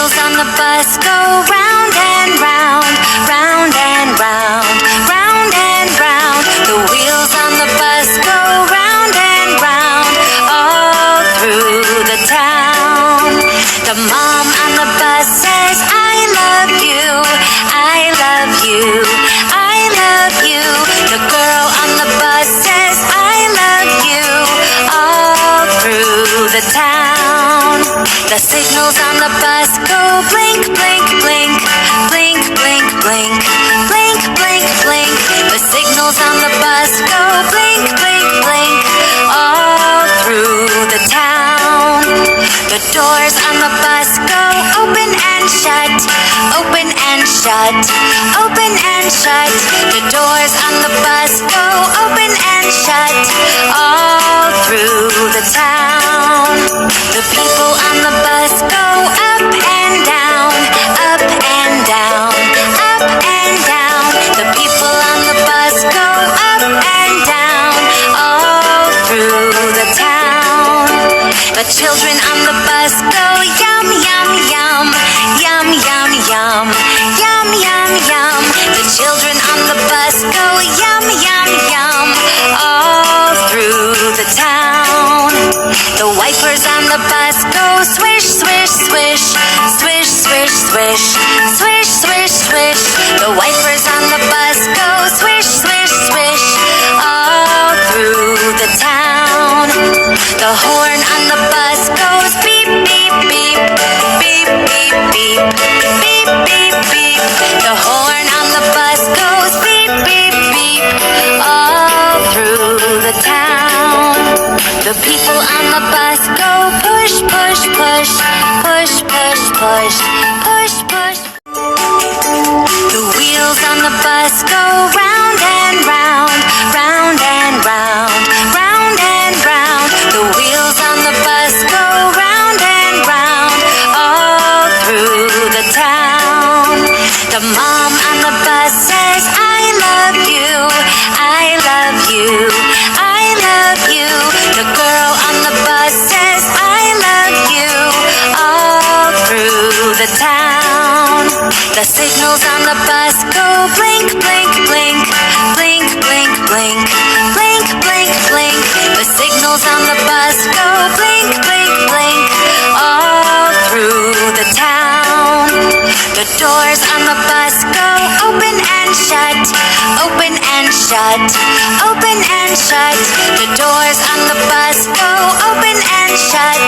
wheels on the bus go round and round, round and round, round and round. The wheels on the bus go round and round, all through the town. The mom on the bus says, I love you, I love you, I love you. The girl on the bus says, I love you, all through the town. The signals on the bus go blink, blink, blink, blink, blink, blink, blink, blink, blink. The signals on the bus go blink, blink, blink, all through the town. The doors on the bus go open and shut, open and shut, open and shut. The doors on the bus go open and shut, all through the town. The people on the bus go up and down, up and down, up and down. The people on the bus go up and down, all through the town. The children on the bus go yum, yum, yum, yum, yum, yum, yum, yum, yum. The children on the bus go yum, yum, yum, all through the town. The wipers on the bus go swish, swish, swish, swish, swish, swish, swish, swish, swish. The wipers on the bus go swish, swish, swish, all through the town. The horn on the bus goes beep, beep, beep, beep, beep, beep, beep, beep, beep. The horn on the bus goes beep, beep, beep, all through the town. The people on the bus go push, push, push, push, push, push, push, push. The wheels on the bus go round and round, round and round, round and round. The wheels on the bus go round and round, all through the town. The mom on the bus says, I love you, I love you, I love you. The girl on the bus says, I love you, all through the town. The signals on the bus go blink, blink, blink, blink, blink, blink, blink, blink, blink. The signals on the bus go blink, blink, blink, all through the town. The doors on the bus go open and shut, open and shut, open and shut. The doors on the bus go open and shut,